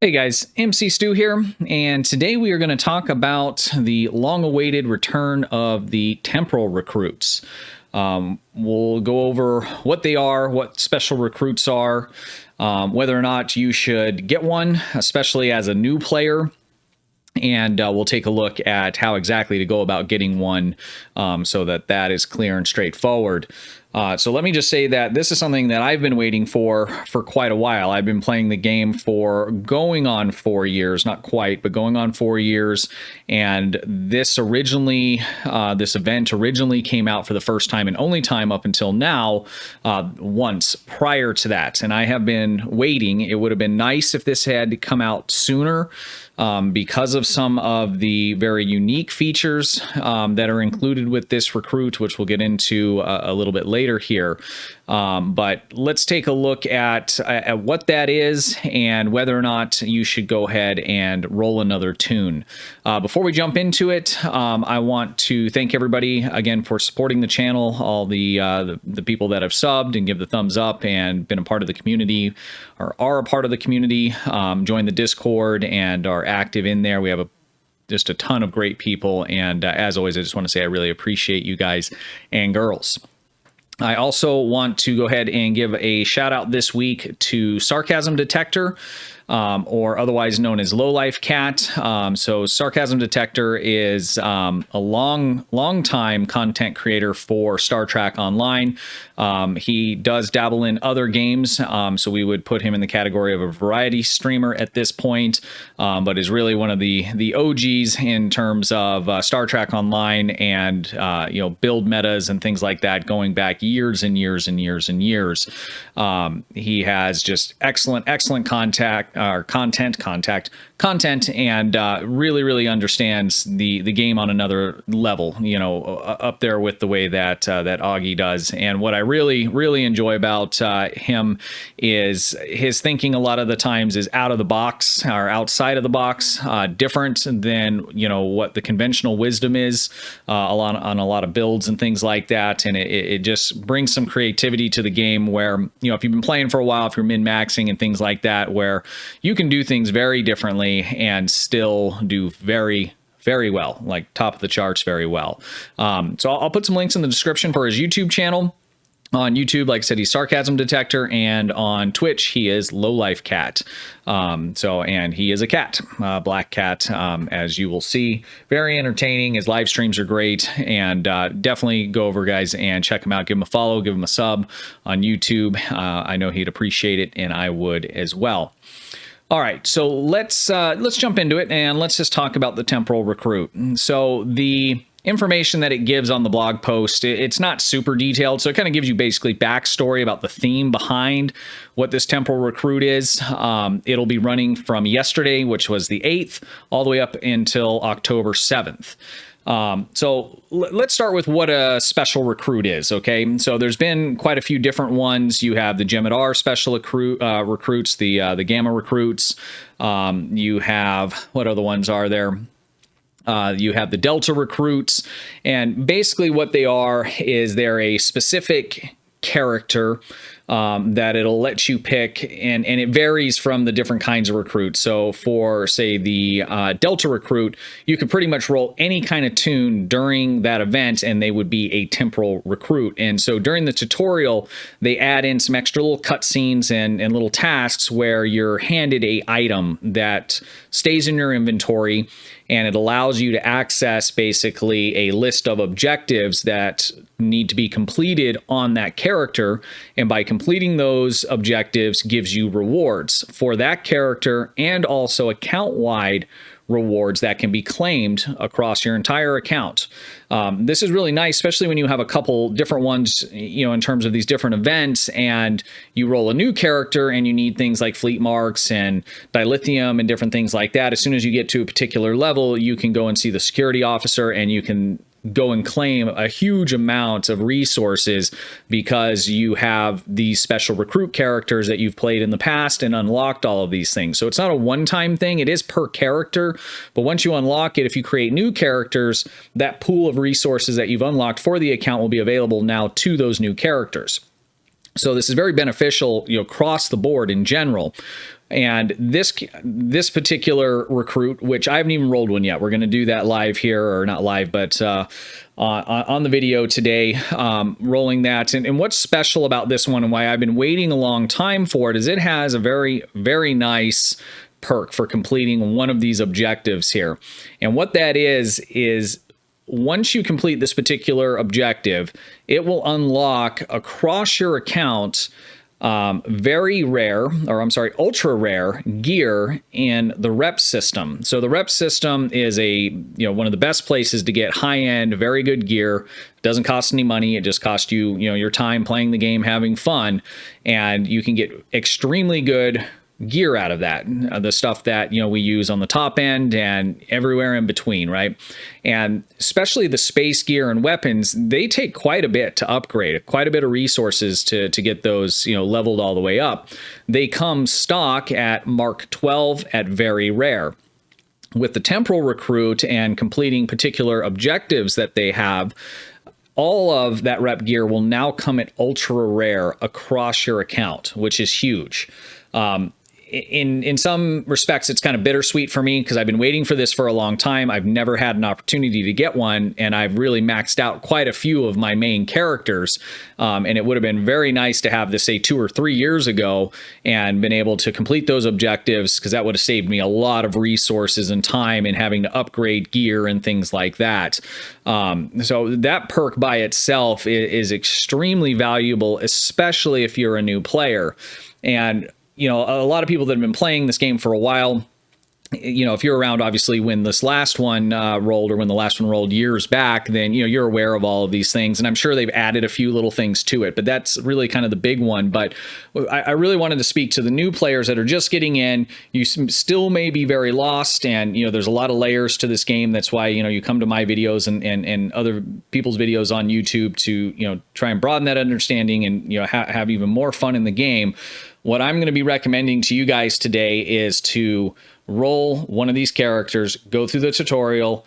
Hey guys, MC Stu here, and today we are going to talk about the long-awaited return of the Temporal Recruits. We'll go over what they are, what special recruits are, whether or not you should get one, especially as a new player, and we'll take a look at how exactly to go about getting one so that is clear and straightforward. So let me just say that this is something that I've been waiting for quite a while. I've been playing the game for going on 4 years, not quite, but going on 4 years. And this event originally came out for the first time and only time up until now, once prior to that. And I have been waiting. It would have been nice if this had come out sooner. Because of some of the very unique features that are included with this recruit, which we'll get into a little bit later here. But let's take a look at what that is and whether or not you should go ahead and roll another tune. Before we jump into it, I want to thank everybody again for supporting the channel, all the people that have subbed and give the thumbs up and been a part of the community or are a part of the community, join the Discord and are active in there. We have just a ton of great people. And as always, I just want to say I really appreciate you guys and girls. I also want to go ahead and give a shout out this week to Sarcasm Detector, or otherwise known as Lowlifecat. So Sarcasm Detector is a long time content creator for Star Trek Online. He does dabble in other games, so we would put him in the category of a variety streamer at this point, but is really one of the OGs in terms of Star Trek Online and build metas and things like that, going back years and years and years and years. He has just excellent content and really understands the game on another level, up there with the way that Augie does. And what I really enjoy about him is his thinking a lot of the times is out of the box or outside of the box, different than what the conventional wisdom is on a lot of builds and things like that. And it just brings some creativity to the game where, if you've been playing for a while, if you're min-maxing and things like that, where you can do things very differently and still do very well, like top of the charts very well. So I'll put some links in the description for his YouTube channel. On YouTube, like I said, he's Sarcasm Detector, and on Twitch, he is Lowlifecat. And he is a cat, black cat, as you will see. Very entertaining. His live streams are great, and definitely go over, guys, and check him out. Give him a follow, give him a sub on YouTube. I know he'd appreciate it, and I would as well. All right, so let's jump into it, and let's just talk about the Temporal Recruit. So the information that it gives on the blog post, it's not super detailed, so it kind of gives you basically backstory about the theme behind what this Temporal Recruit is. It'll be running from yesterday, which was the 8th, all the way up until October 7th. So let's start with what a special recruit is, okay? So there's been quite a few different ones. You have the Gemidar special recruits, the Gamma recruits. You have, what other ones are there? You have the Delta recruits, and basically what they are is they're a specific character that it'll let you pick, and it varies from the different kinds of recruits. So for, say, the Delta recruit, you could pretty much roll any kind of tune during that event and they would be a temporal recruit. And so during the tutorial, they add in some extra little cutscenes and little tasks where you're handed a item that stays in your inventory, and it allows you to access basically a list of objectives that need to be completed on that character. And by completing those objectives gives you rewards for that character and also account-wide rewards that can be claimed across your entire account. This is really nice, especially when you have a couple different ones, in terms of these different events, and you roll a new character and you need things like fleet marks and dilithium and different things like that. As soon as you get to a particular level, you can go and see the security officer and you can go and claim a huge amount of resources because you have these special recruit characters that you've played in the past and unlocked all of these things. So it's not a one-time thing. It is per character, but once you unlock it, if you create new characters, that pool of resources that you've unlocked for the account will be available now to those new characters. So this is very beneficial, across the board in general. And this particular recruit, which I haven't even rolled one yet, we're going to do that live here, or not live, but on the video today, rolling that. And what's special about this one and why I've been waiting a long time for it is it has a very, very nice perk for completing one of these objectives here. And what that is once you complete this particular objective, it will unlock across your account very rare, or I'm sorry, ultra rare gear in the rep system. So the rep system is one of the best places to get high-end, very good gear. It doesn't cost any money. It just costs you, your time playing the game, having fun, and you can get extremely good gear out of that, the stuff that we use on the top end and everywhere in between, right? And especially the space gear and weapons, they take quite a bit to upgrade, quite a bit of resources to get those leveled all the way up. They come stock at Mark 12 at very rare. With the Temporal Recruit and completing particular objectives that they have, all of that rep gear will now come at ultra rare across your account, which is huge. In some respects, it's kind of bittersweet for me because I've been waiting for this for a long time. I've never had an opportunity to get one, and I've really maxed out quite a few of my main characters. And it would have been very nice to have this, say, 2 or 3 years ago and been able to complete those objectives, because that would have saved me a lot of resources and time in having to upgrade gear and things like that. So that perk by itself is extremely valuable, especially if you're a new player. And a lot of people that have been playing this game for a while, if you're around, obviously, when this last one rolled, or when the last one rolled years back, then, you're aware of all of these things. And I'm sure they've added a few little things to it, but that's really kind of the big one. But I really wanted to speak to the new players that are just getting in. You still may be very lost, and, there's a lot of layers to this game. That's why, you come to my videos and other people's videos on YouTube to, try and broaden that understanding and, have even more fun in the game. What I'm going to be recommending to you guys today is to roll one of these characters, go through the tutorial,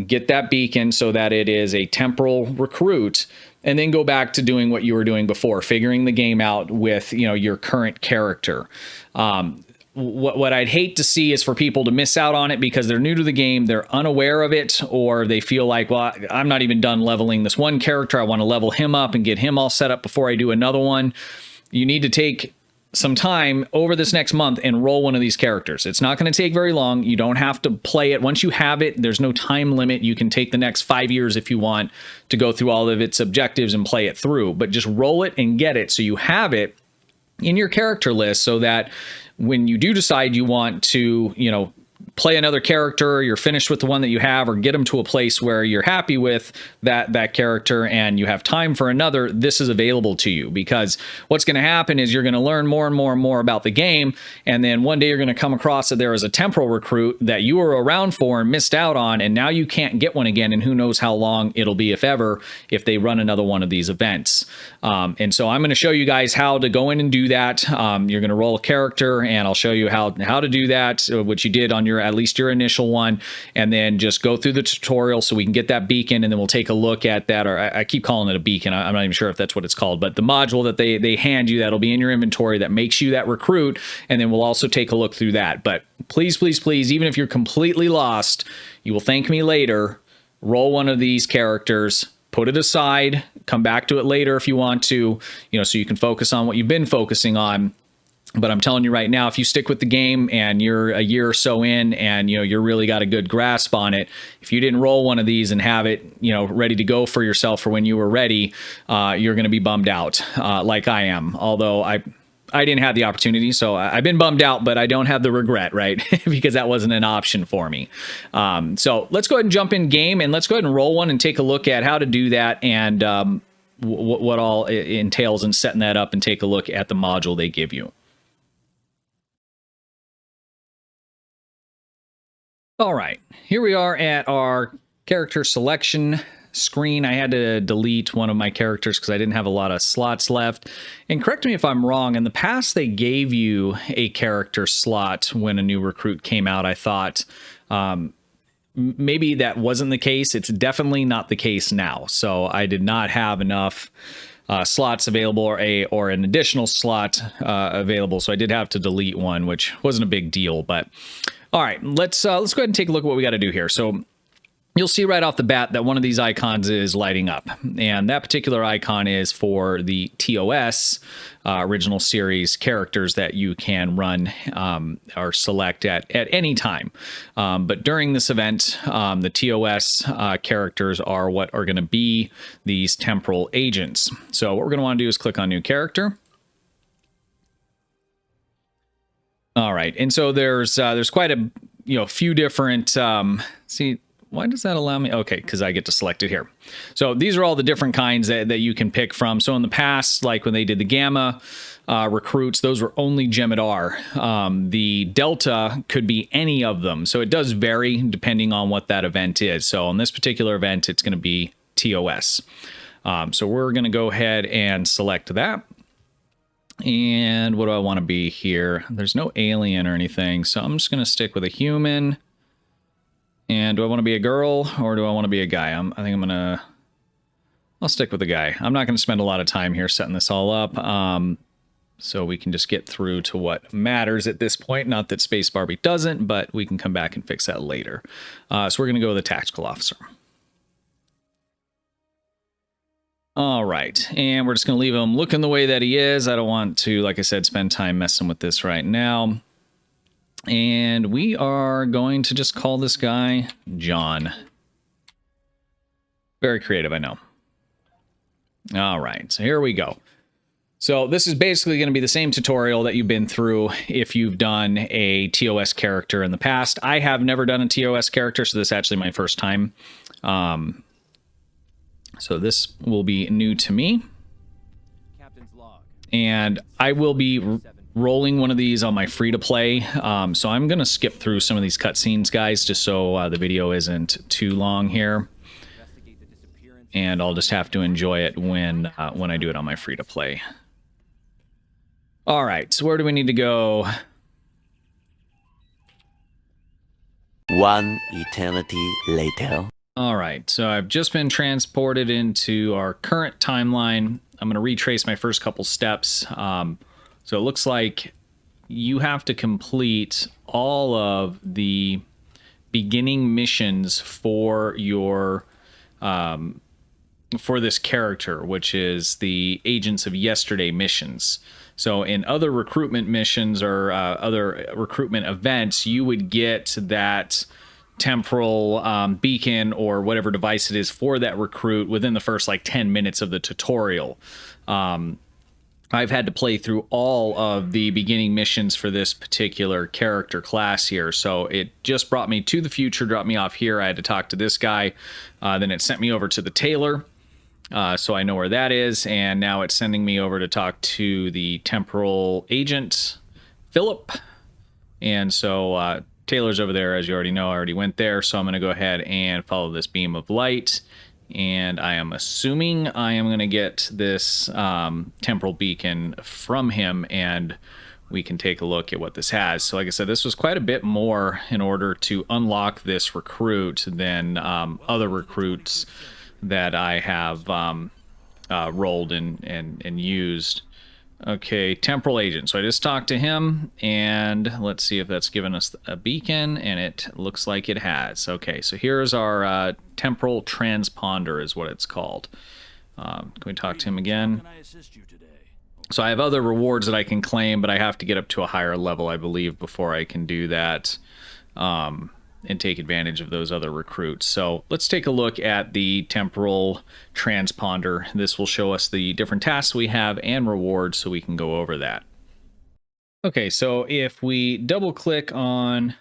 get that beacon so that it is a Temporal Recruit, and then go back to doing what you were doing before, figuring the game out with, your current character. What I'd hate to see is for people to miss out on it because they're new to the game, they're unaware of it, or they feel like, well, I'm not even done leveling this one character. I want to level him up and get him all set up before I do another one. You need to take some time over this next month and roll one of these characters. It's not going to take very long. You don't have to play it. Once you have it, there's no time limit. You can take the next 5 years if you want to go through all of its objectives and play it through, but just roll it and get it so you have it in your character list, so that when you do decide you want to, play another character, you're finished with the one that you have, or get them to a place where you're happy with that character and you have time for another, this is available to you. Because what's going to happen is you're going to learn more and more and more about the game, and then one day you're going to come across that there is a Temporal Recruit that you were around for and missed out on, and now you can't get one again, and who knows how long it'll be, if ever, if they run another one of these events. And so I'm going to show you guys how to go in and do that. You're going to roll a character, and I'll show you how to do that, which you did on at least your initial one, and then just go through the tutorial so we can get that beacon, and then we'll take a look at that, or I keep calling it a beacon. I'm not even sure if that's what it's called, but the module that they hand you that'll be in your inventory that makes you that recruit, and then we'll also take a look through that. But please, please, please, even if you're completely lost, you will thank me later. Roll one of these characters, put it aside, come back to it later if you want to, so you can focus on what you've been focusing on. But I'm telling you right now, if you stick with the game and you're a year or so in and, you're really got a good grasp on it, if you didn't roll one of these and have it, ready to go for yourself for when you were ready, you're going to be bummed out, like I am. Although I didn't have the opportunity, so I've been bummed out, but I don't have the regret, right? Because that wasn't an option for me. So let's go ahead and jump in game, and let's go ahead and roll one and take a look at how to do that, and what all it entails in setting that up, and take a look at the module they give you. All right, here we are at our character selection screen. I had to delete one of my characters because I didn't have a lot of slots left. And correct me if I'm wrong, in the past they gave you a character slot when a new recruit came out. I thought maybe that wasn't the case. It's definitely not the case now. So I did not have enough slots available, or an additional slot available. So I did have to delete one, which wasn't a big deal. But all right, let's go ahead and take a look at what we got to do here. So you'll see right off the bat that one of these icons is lighting up, and that particular icon is for the TOS original series characters that you can run or select at any time. But during this event, the TOS characters are what are going to be these temporal agents. So what we're going to want to do is click on New Character. All right, and so there's quite a few different see. Why does that allow me? Okay, because I get to select it here. So these are all the different kinds that you can pick from. So in the past, like when they did the Gamma recruits, those were only Gemidar. The Delta could be any of them. So it does vary depending on what that event is. So on this particular event, it's going to be TOS. So we're going to go ahead and select that. And what do I want to be here? There's no alien or anything. So I'm just going to stick with a human. And do I want to be a girl or do I want to be a guy? I'll stick with the guy. I'm not going to spend a lot of time here setting this all up. So we can just get through to what matters at this point. Not that Space Barbie doesn't, but we can come back and fix that later. So we're going to go with a tactical officer. All right. And we're just going to leave him looking the way that he is. I don't want to, like I said, spend time messing with this right now. And we are going to just call this guy John. Very creative, I know. All right, so here we go. So this is basically going to be the same tutorial that you've been through if you've done a TOS character in the past. I have never done a TOS character, so this is actually my first time. So this will be new to me. And I will be rolling one of these on my free-to-play, so I'm going to skip through some of these cutscenes, guys, just so the video isn't too long here. And I'll just have to enjoy it when I do it on my free-to-play. All right, so where do we need to go? One eternity later. All right, so I've just been transported into our current timeline. I'm going to retrace my first couple steps. So it looks like you have to complete all of the beginning missions for your for this character, which is the Agents of Yesterday missions. So in other recruitment missions or other recruitment events, you would get that temporal beacon or whatever device it is for that recruit within the first like 10 minutes of the tutorial. I've had to play through all of the beginning missions for this particular character class here. So it just brought me to the future, dropped me off here. I had to talk to this guy. Then it sent me over to the tailor. So I know where that is. And now it's sending me over to talk to the temporal agent, Philip. And so Taylor's over there, as you already know. I already went there. So I'm going to go ahead and follow this beam of light. And I am assuming I am going to get this temporal beacon from him, and we can take a look at what this has. So like I said, this was quite a bit more in order to unlock this recruit than other recruits that I have rolled and used. Okay, temporal agent. So I just talked to him, and let's see if that's given us a beacon, and it looks like it has. Okay, so here's our temporal transponder is what it's called. Can we talk to him again? So I have other rewards that I can claim, but I have to get up to a higher level, I believe, before I can do that and take advantage of those other recruits. So let's take a look at the temporal transponder. This will show us the different tasks we have and rewards, so we can go over that. Okay, so if we double click on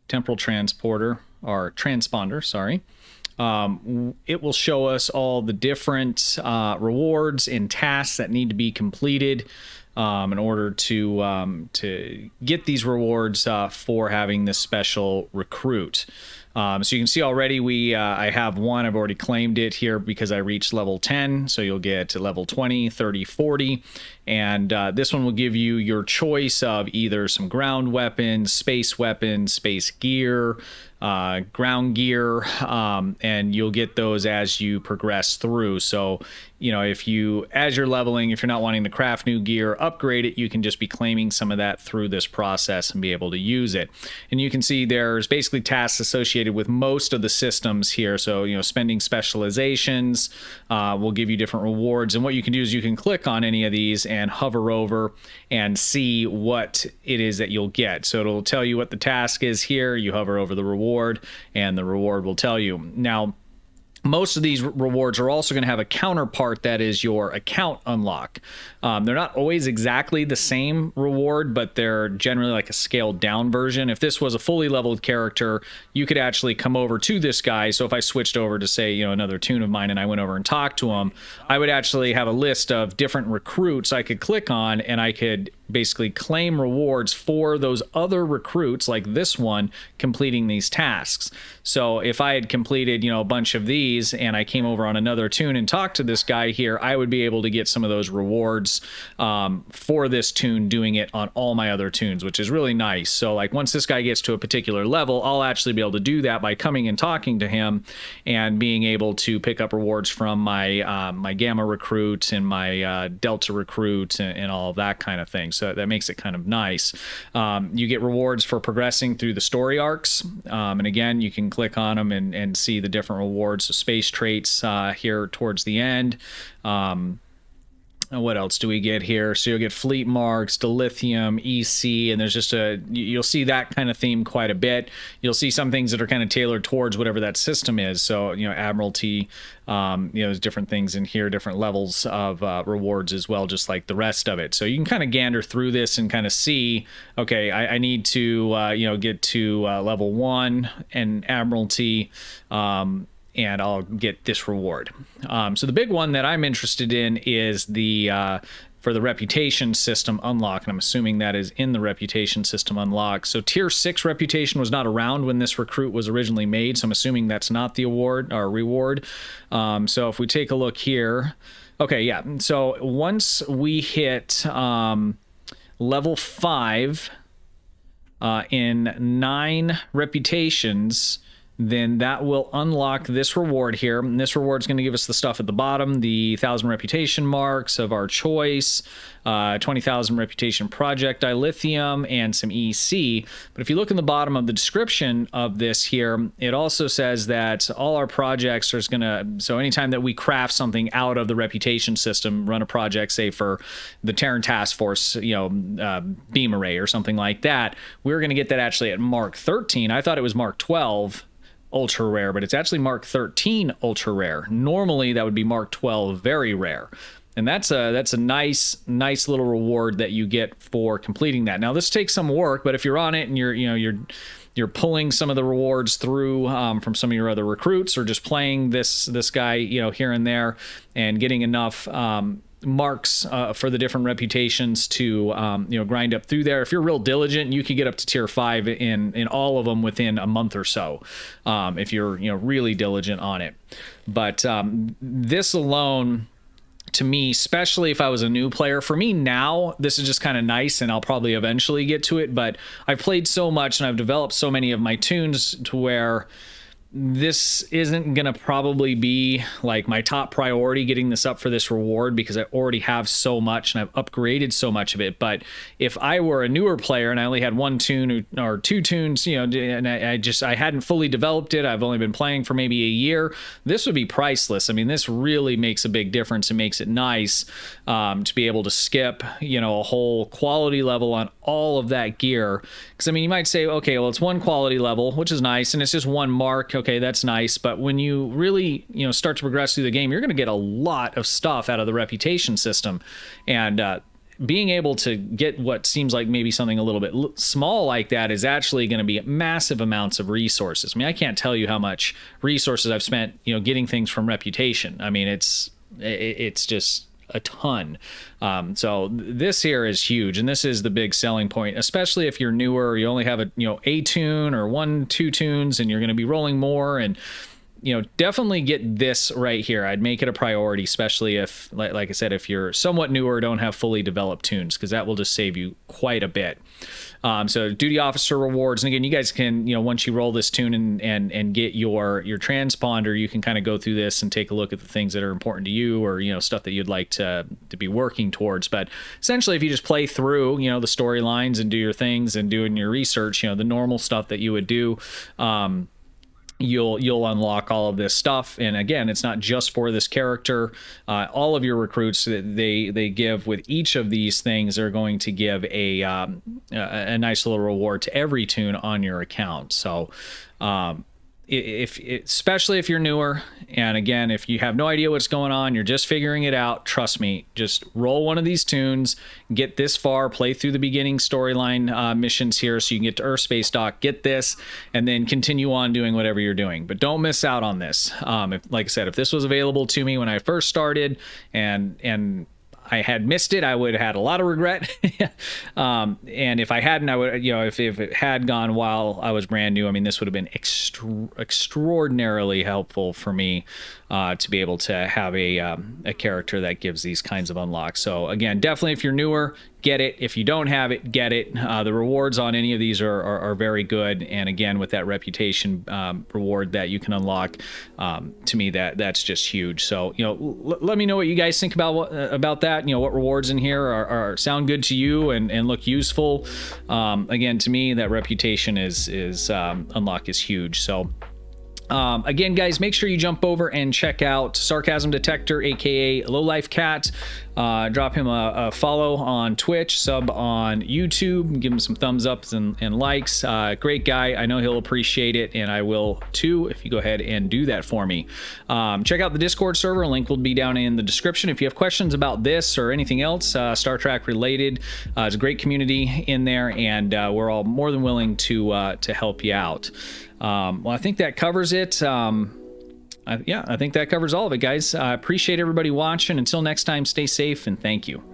temporal transporter, or transponder, sorry, it will show us all the different rewards and tasks that need to be completed in order to get these rewards for having this special recruit. So you can see already I have one. I've already claimed it here because I reached level 10. So you'll get to level 20, 30, 40. And this one will give you your choice of either some ground weapons, space gear, ground gear, and you'll get those as you progress through. So, you know, as you're leveling, if you're not wanting to craft new gear, upgrade it, you can just be claiming some of that through this process and be able to use it. And you can see there's basically tasks associated with most of the systems here. So, you know, spending specializations will give you different rewards. And what you can do is you can click on any of these and hover over and see what it is that you'll get. So it'll tell you what the task is here. You hover over the reward and the reward will tell you. Now, most of these rewards are also going to have a counterpart that is your account unlock. They're not always exactly the same reward, but they're generally like a scaled down version. If this was a fully leveled character, you could actually come over to this guy. So if I switched over to, say, you know, another toon of mine and I went over and talked to him, I would actually have a list of different recruits I could click on, and I could basically claim rewards for those other recruits, like this one, completing these tasks. So if I had completed, you know, a bunch of these and I came over on another toon and talked to this guy here, I would be able to get some of those rewards for this toon doing it on all my other toons, which is really nice. So like once this guy gets to a particular level, I'll actually be able to do that by coming and talking to him and being able to pick up rewards from my my Gamma recruit and my Delta recruit and all of that kind of thing. So that makes it kind of nice. You get rewards for progressing through the story arcs. And again, you can click on them and see the different rewards. So space traits here towards the end. What else do we get here? So you'll get fleet marks, dilithium, EC, and there's just you'll see that kind of theme quite a bit. You'll see some things that are kind of tailored towards whatever that system is. So, you know, Admiralty, you know, there's different things in here, different levels of rewards as well, just like the rest of it. So you can kind of gander through this and kind of see, okay, I need to, you know, get to level 1 and Admiralty, and I'll get this reward. So the big one that I'm interested in is for the reputation system unlock, and I'm assuming that is in the reputation system unlock. So tier 6 reputation was not around when this recruit was originally made, so I'm assuming that's not the award or reward. So if we take a look here, okay, yeah. So once we hit level 5 in 9 reputations, then that will unlock this reward here. And this reward is going to give us the stuff at the bottom, the 1,000 reputation marks of our choice, 20,000 reputation project dilithium, and some EC. But if you look in the bottom of the description of this here, it also says that all our projects are going to, so anytime that we craft something out of the reputation system, run a project, say for the Terran Task Force, you know, beam array or something like that, we're going to get that actually at Mark 13. I thought it was Mark 12. Ultra rare, but it's actually Mark 13 ultra rare. Normally that would be Mark 12 very rare. And that's a nice little reward that you get for completing that. Now this takes some work, but if you're on it and you're pulling some of the rewards through from some of your other recruits, or just playing this guy, you know, here and there, and getting enough marks for the different reputations to you know, grind up through there. If you're real diligent, you can get up to tier 5 in all of them within a month or so, if you're, you know, really diligent on it. But this alone, to me, especially if I was a new player, for me now, this is just kind of nice, and I'll probably eventually get to it, but I've played so much and I've developed so many of my toons to where this isn't going to probably be like my top priority, getting this up for this reward, because I already have so much and I've upgraded so much of it. But if I were a newer player and I only had 1 toon or 2 toons, you know, and I hadn't fully developed it, I've only been playing for maybe a year, this would be priceless. I mean, this really makes a big difference and makes it nice to be able to skip, you know, a whole quality level on all of that gear. Because I mean, you might say, okay, well, it's 1 quality level, which is nice, and it's just 1 mark. Okay, that's nice. But when you really, you know, start to progress through the game, you're going to get a lot of stuff out of the reputation system. And being able to get what seems like maybe something a little bit small like that is actually going to be massive amounts of resources. I mean, I can't tell you how much resources I've spent, you know, getting things from reputation. I mean, it's just a ton. So this here is huge, and this is the big selling point, especially if you're newer, you only have a toon or 1-2 toons, and you're going to be rolling more, and definitely get this right here. I'd make it a priority, especially if, like I said, if you're somewhat newer, don't have fully developed tunes, because that will just save you quite a bit. So duty officer rewards, and again, you guys can, once you roll this tune and get your transponder, you can kind of go through this and take a look at the things that are important to you, or stuff that you'd like to be working towards. But essentially, if you just play through the storylines and do your things and doing your research, the normal stuff that you would do, you'll unlock all of this stuff. And again, it's not just for this character. All of your recruits, they give with each of these things, are going to give a nice little reward to every tune on your account. So especially if you're newer, and again, if you have no idea what's going on, you're just figuring it out, trust me, just roll one of these tunes, get this far, play through the beginning storyline missions here so you can get to Earth Space Dock, get this, and then continue on doing whatever you're doing. But don't miss out on this. Like I said, if this was available to me when I first started and I had missed it, I would have had a lot of regret. And if I hadn't, I would, if it had gone while I was brand new, I mean, this would have been extraordinarily helpful for me to be able to have a character that gives these kinds of unlocks. So again, definitely if you're newer, get it. If you don't have it, get it. The rewards on any of these are very good. And again, with that reputation reward that you can unlock, to me, that's just huge. So, let me know what you guys think about that. What rewards in here are sound good to you and look useful. Again, to me, that reputation is unlock is huge. So, again, guys, make sure you jump over and check out Sarcasm Detector, aka Lowlifecat. Drop him a follow on Twitch, sub on YouTube, give him some thumbs ups and likes. Great guy. I know he'll appreciate it, and I will too if you go ahead and do that for me. Check out the Discord server. Link will be down in the description. If you have questions about this or anything else Star Trek related, it's a great community in there, and we're all more than willing to help you out. Well, I think that covers it. I think that covers all of it, guys. I appreciate everybody watching. Until next time, stay safe and thank you.